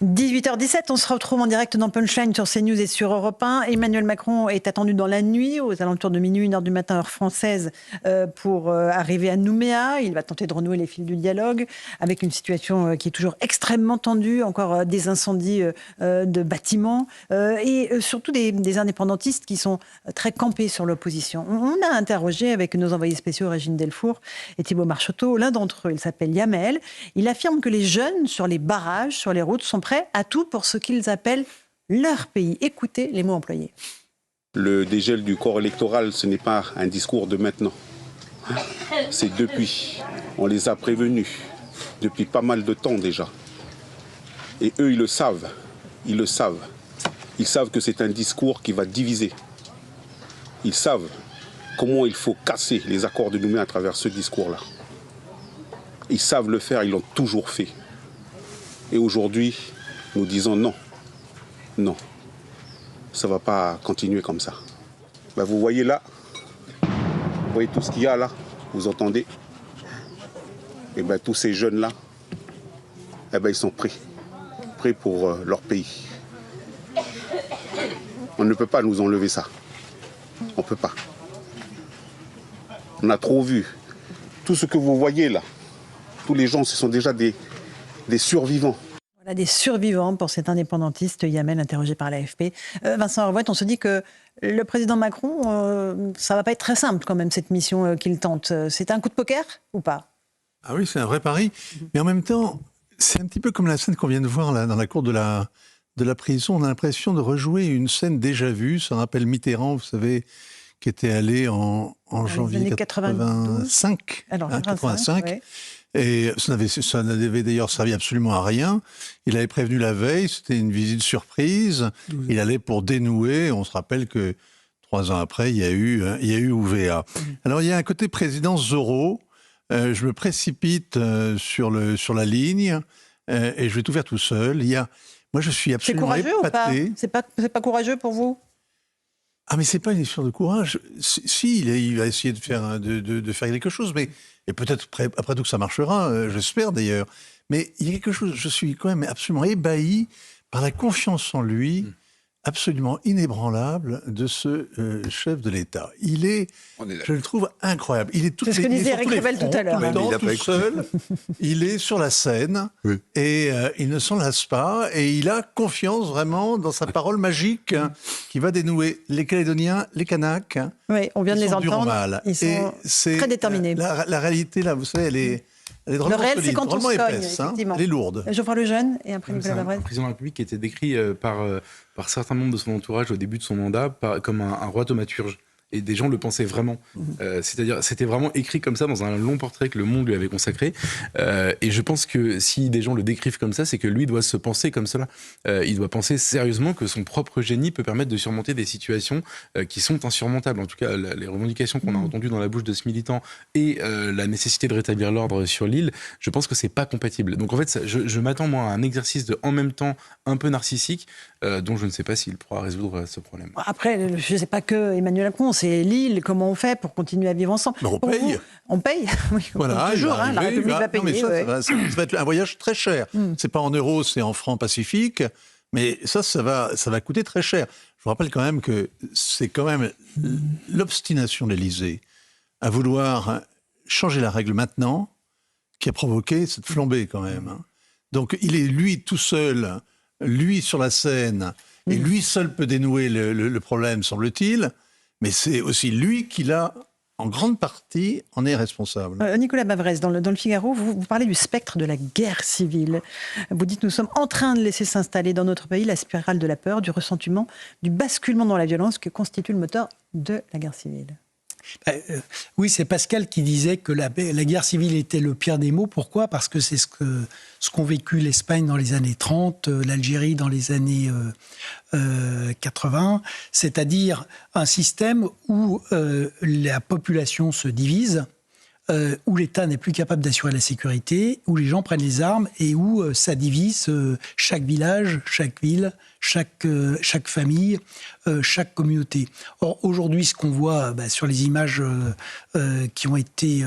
18h17, on se retrouve en direct dans Punchline sur CNews et sur Europe 1. Emmanuel Macron est attendu dans la nuit, aux alentours de minuit, 1h du matin, heure française, pour arriver à Nouméa. Il va tenter de renouer les fils du dialogue, avec une situation qui est toujours extrêmement tendue, encore des incendies de bâtiments, et surtout des indépendantistes qui sont très campés sur l'opposition. On a interrogé avec nos envoyés spéciaux, Régine Delfour et Thibault Marcheteau, l'un d'entre eux, il s'appelle Yamel. Il affirme que les jeunes, sur les barrages, sur les routes, sont prêts à tout pour ce qu'ils appellent leur pays. Écoutez les mots employés. Le dégel du corps électoral, ce n'est pas un discours de maintenant. C'est depuis. On les a prévenus depuis pas mal de temps déjà. Et eux, ils le savent. Ils le savent. Ils savent que c'est un discours qui va diviser. Ils savent comment il faut casser les accords de Nouméa à travers ce discours-là. Ils savent le faire, ils l'ont toujours fait. Et aujourd'hui, nous disons non, non, ça ne va pas continuer comme ça. Ben vous voyez là, vous voyez tout ce qu'il y a là, vous entendez? Et ben tous ces jeunes-là, eh ben ils sont prêts pour leur pays. On ne peut pas nous enlever ça, on ne peut pas. On a trop vu, tout ce que vous voyez là, tous les gens, ce sont déjà des survivants. Voilà, des survivants pour cet indépendantiste Yamel, interrogé par l'AFP. Vincent Hervouet, on se dit que le président Macron, ça ne va pas être très simple quand même, cette mission qu'il tente. C'est un coup de poker ou pas? Ah oui, c'est un vrai pari. Mais en même temps, c'est un petit peu comme la scène qu'on vient de voir là, dans la cour de la prison. On a l'impression de rejouer une scène déjà vue. Ça rappelle Mitterrand, vous savez, qui était allé en janvier 85. Alors, 85. Ouais. Et ça n'avait d'ailleurs servi absolument à rien. Il avait prévenu la veille, c'était une visite surprise. Il allait pour dénouer. On se rappelle que 3 ans après, il y a eu UVA. Alors il y a un côté président Zorro. Je me précipite sur la ligne et je vais tout faire tout seul. Moi, je suis absolument épaté. C'est courageux ou pas? C'est pas courageux pour vous? Ah, mais c'est pas une histoire de courage. Si, il va essayer de faire quelque chose, mais et peut-être après tout que ça marchera, j'espère d'ailleurs. Mais il y a quelque chose, je suis quand même absolument ébahi par la confiance en lui, absolument inébranlable de ce chef de l'État. Je le trouve incroyable. Il est c'est ce que disait Eric Revel tout à l'heure. Tout seul, il est sur la scène et il ne s'en lasse pas et il a confiance vraiment dans sa parole magique qui va dénouer les Calédoniens, les Kanaks. Oui, on vient de les entendre. Ils sont très déterminés. La réalité, là, vous savez, elle est drôlement réel, solide, c'est quand on drôlement se cogne, épaisse. effectivement. Elle est lourde. Geoffroy Lejeune et après Nicolas Bavrez. Un président de la République qui était décrit par certains membres de son entourage au début de son mandat comme un roi thaumaturge. Et des gens le pensaient vraiment. C'est-à-dire, c'était vraiment écrit comme ça dans un long portrait que Le Monde lui avait consacré. Et je pense que si des gens le décrivent comme ça, c'est que lui doit se penser comme cela. Il doit penser sérieusement que son propre génie peut permettre de surmonter des situations qui sont insurmontables. En tout cas, les revendications qu'on a entendues dans la bouche de ce militant et la nécessité de rétablir l'ordre sur l'île, je pense que c'est pas compatible. Donc en fait, je m'attends moi à un exercice de en même temps un peu narcissique, dont je ne sais pas s'il pourra résoudre ce problème. Après, je ne sais pas que Emmanuel Macron, c'est l'île, comment on fait pour continuer à vivre ensemble? Mais on paye. On paye, oui. Voilà, toujours, la République va payer. Ça va être un voyage très cher. C'est pas en euros, c'est en francs pacifiques, mais ça va coûter très cher. Je vous rappelle quand même que c'est quand même l'obstination de l'Élysée à vouloir changer la règle maintenant qui a provoqué cette flambée quand même. Donc il est lui tout seul, lui sur la scène, et lui seul peut dénouer le problème, semble-t-il. Mais c'est aussi lui qui l'a, en grande partie, en est responsable. Nicolas Bavrez, dans le Figaro, vous parlez du spectre de la guerre civile. Vous dites « Nous sommes en train de laisser s'installer dans notre pays la spirale de la peur, du ressentiment, du basculement dans la violence que constitue le moteur de la guerre civile. » Oui, c'est Pascal qui disait que la guerre civile était le pire des maux. Pourquoi? Parce que c'est ce qu'ont vécu l'Espagne dans les années 30, l'Algérie dans les années 80, c'est-à-dire un système où la population se divise, où l'État n'est plus capable d'assurer la sécurité, où les gens prennent les armes et où ça divise chaque village, chaque ville, chaque famille, chaque communauté. Or, aujourd'hui, ce qu'on voit sur les images qui ont été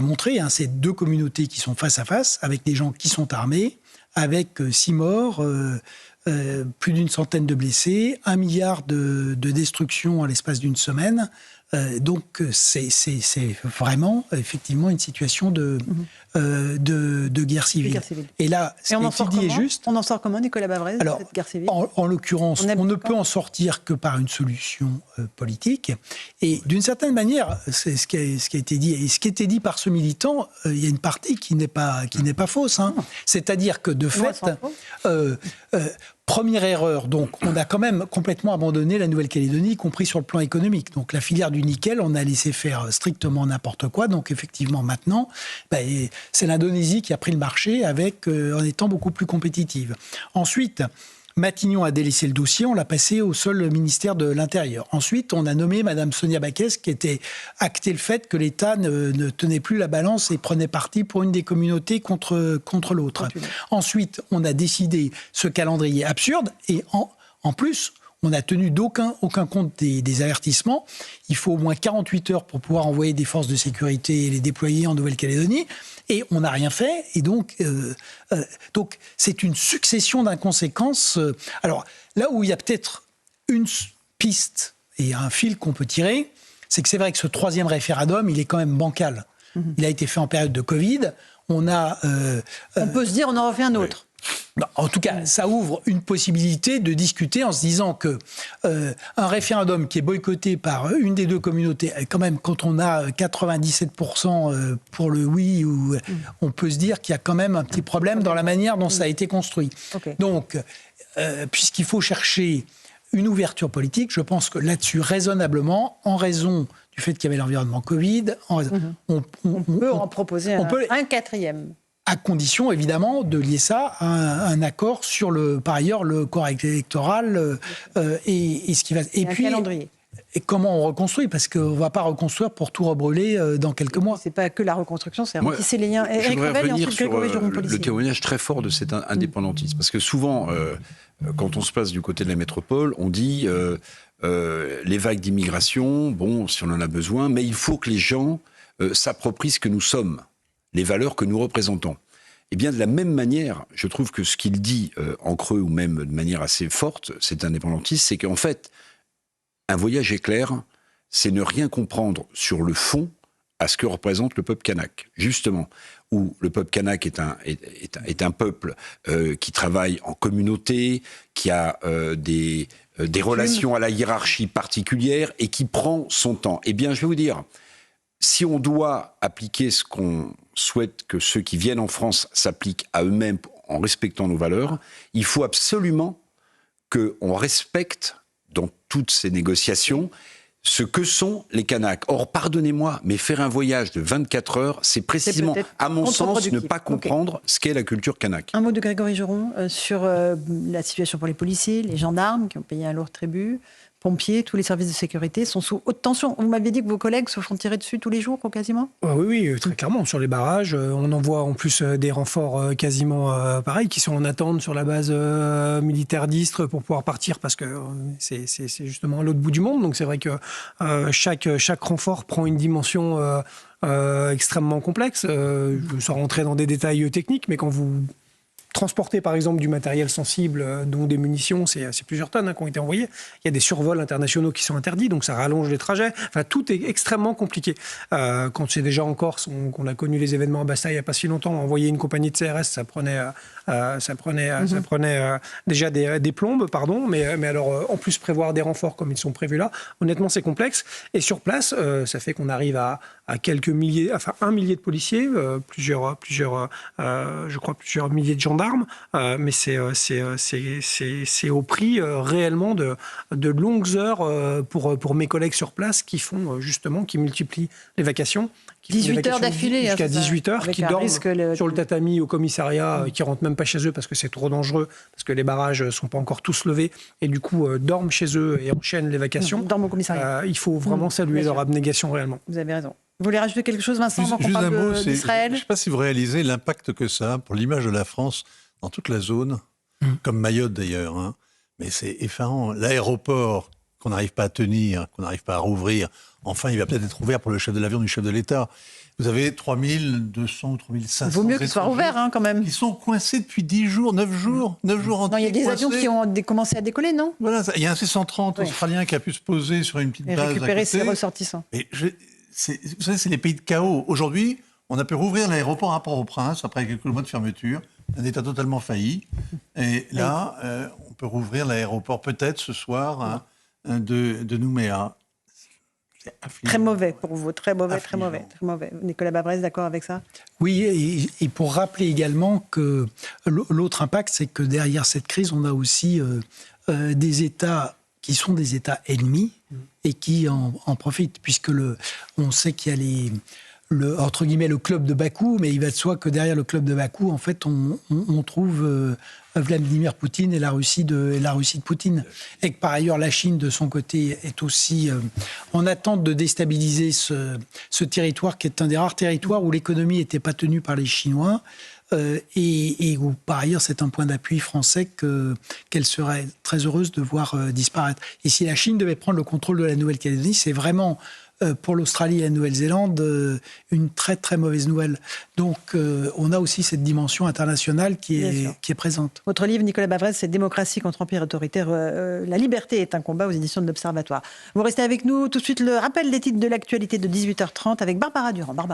montrées, c'est deux communautés qui sont face à face, avec des gens qui sont armés, avec 6 morts, plus d'une centaine de blessés, 1 milliard de destructions à l'espace d'une semaine. Donc c'est vraiment effectivement une situation de guerre civile. Et là, ce qui est dit est juste. On en sort comment, Nicolas Bavrez, de cette guerre civile ? En l'occurrence, on ne peut en sortir que par une solution politique. Et d'une certaine manière, c'est ce qui a été dit. Et ce qui a été dit par ce militant, il y a une partie qui n'est pas fausse. Hein. C'est-à-dire que de fait, première erreur, donc on a quand même complètement abandonné la Nouvelle-Calédonie, y compris sur le plan économique. Donc la filière du nickel, on a laissé faire strictement n'importe quoi. Donc effectivement maintenant, c'est l'Indonésie qui a pris le marché en étant beaucoup plus compétitive. Ensuite, Matignon a délaissé le dossier, on l'a passé au seul ministère de l'Intérieur. Ensuite, on a nommé Madame Sonia Backès, qui était acté le fait que l'État ne tenait plus la balance et prenait parti pour une des communautés contre l'autre. Ensuite, on a décidé ce calendrier absurde et en plus, on n'a tenu aucun compte des avertissements. Il faut au moins 48 heures pour pouvoir envoyer des forces de sécurité et les déployer en Nouvelle-Calédonie. Et on n'a rien fait. Et donc c'est une succession d'inconséquences. Alors, là où il y a peut-être une piste et un fil qu'on peut tirer, c'est que c'est vrai que ce 3e référendum, il est quand même bancal. Il a été fait en période de Covid. On peut se dire, on en refait un autre. Non, en tout cas, ça ouvre une possibilité de discuter en se disant que un référendum qui est boycotté par une des deux communautés, quand même, quand on a 97% pour le oui, on peut se dire qu'il y a quand même un petit problème dans la manière dont ça a été construit. Okay. Donc, puisqu'il faut chercher une ouverture politique, je pense que là-dessus, raisonnablement, en raison du fait qu'il y avait l'environnement Covid, on peut en proposer un 4e. À condition, évidemment, de lier ça à un accord sur, par ailleurs, le corps électoral et ce qui va... Et puis, calendrier. Et comment on reconstruit ? Parce qu'on ne va pas reconstruire pour tout rebrûler dans quelques mois. Ce n'est pas que la reconstruction, c'est retisser les liens. Je voudrais revenir sur le témoignage très fort de cet indépendantisme. Parce que souvent, quand on se place du côté de la métropole, on dit les vagues d'immigration, bon, si on en a besoin, mais il faut que les gens s'approprient ce que nous sommes, les valeurs que nous représentons. Et bien de la même manière, je trouve que ce qu'il dit en creux ou même de manière assez forte, cet indépendantiste, c'est qu'en fait, un voyage éclair, c'est ne rien comprendre sur le fond à ce que représente le peuple kanak. Justement, où le peuple kanak est un peuple qui travaille en communauté, qui a des relations à la hiérarchie particulière et qui prend son temps. Eh bien, je vais vous dire, si on doit appliquer ce qu'on souhaite que ceux qui viennent en France s'appliquent à eux-mêmes en respectant nos valeurs, il faut absolument qu'on respecte dans toutes ces négociations ce que sont les Kanaks. Or, pardonnez-moi, mais faire un voyage de 24 heures, c'est précisément, à mon sens, ne pas comprendre ce qu'est la culture kanak. Un mot de Grégory Joron sur la situation pour les policiers, les gendarmes qui ont payé un lourd tribut, pompiers, tous les services de sécurité sont sous haute tension. Vous m'aviez dit que vos collègues se font tirer dessus tous les jours, quasiment ? Oui, très clairement. Sur les barrages, on envoie en plus des renforts quasiment pareils, qui sont en attente sur la base militaire d'Istres pour pouvoir partir, parce que c'est justement à l'autre bout du monde. Donc c'est vrai que chaque renfort prend une dimension extrêmement complexe. Sans rentrer dans des détails techniques, mais quand vous transporter par exemple du matériel sensible, dont des munitions, c'est plusieurs tonnes qui ont été envoyées. Il y a des survols internationaux qui sont interdits, donc ça rallonge les trajets. Enfin, tout est extrêmement compliqué. Quand c'est déjà en Corse, qu'on a connu les événements à Bastagne il n'y a pas si longtemps, envoyer une compagnie de CRS, ça prenait déjà des plombes, pardon, mais alors en plus prévoir des renforts comme ils sont prévus là, honnêtement c'est complexe. Et sur place, ça fait qu'on arrive à quelques milliers, enfin 1 millier de policiers, plusieurs milliers de gendarmes, mais c'est au prix réellement de longues heures pour mes collègues sur place qui font justement, qui multiplient les vacations. 18 heures d'affilée. Jusqu'à 18 heures, qui dorment sur le tatami au commissariat, qui ne rentrent même pas chez eux parce que c'est trop dangereux, parce que les barrages ne sont pas encore tous levés, et du coup dorment chez eux et enchaînent les vacations. Dorment au commissariat. Il faut vraiment saluer leur abnégation réellement. Vous avez raison. Vous voulez rajouter quelque chose, Vincent, avant qu'on parle d'Israël ? Je ne sais pas si vous réalisez l'impact que ça a pour l'image de la France dans toute la zone, comme Mayotte d'ailleurs, hein. Mais c'est effarant. L'aéroport qu'on n'arrive pas à tenir, qu'on n'arrive pas à rouvrir, enfin, il va peut-être être ouvert pour le chef de l'avion du chef de l'État. Vous avez 3200 ou 3500... Il vaut mieux qu'il soit ouvert, quand même. Ils sont coincés depuis 10 jours, 9 jours entiers. Non, il y a des avions qui ont commencé à décoller, non? Voilà, il y a un C-130 australien qui a pu se poser sur une petite base à côté. Et récupérer ses ressortissants. Et vous savez, c'est les pays de chaos. Aujourd'hui, on a pu rouvrir l'aéroport à Port-au-Prince après quelques mois de fermeture, un État totalement failli. Et là, on peut rouvrir l'aéroport peut-être ce soir de Nouméa. Très mauvais pour vous, très mauvais. Nicolas Babrez, d'accord avec ça? Oui, et pour rappeler également que l'autre impact, c'est que derrière cette crise, on a aussi des États qui sont des États ennemis et qui en profitent, puisque on sait qu'il y a entre guillemets le club de Bakou, mais il va de soi que derrière le club de Bakou, en fait, on trouve Vladimir Poutine et la Russie de Poutine. Et que par ailleurs, la Chine, de son côté, est aussi en attente de déstabiliser ce territoire, qui est un des rares territoires où l'économie n'était pas tenue par les Chinois, et où, par ailleurs, c'est un point d'appui français qu'elle serait très heureuse de voir disparaître. Et si la Chine devait prendre le contrôle de la Nouvelle-Calédonie, c'est vraiment... pour l'Australie et la Nouvelle-Zélande, une très très mauvaise nouvelle. Donc on a aussi cette dimension internationale qui est présente. Votre livre, Nicolas Bavrez, c'est Démocratie contre empire autoritaire. La liberté est un combat aux éditions de l'Observatoire. Vous restez avec nous tout de suite, le rappel des titres de l'actualité de 18h30 avec Barbara Durand. Barbara.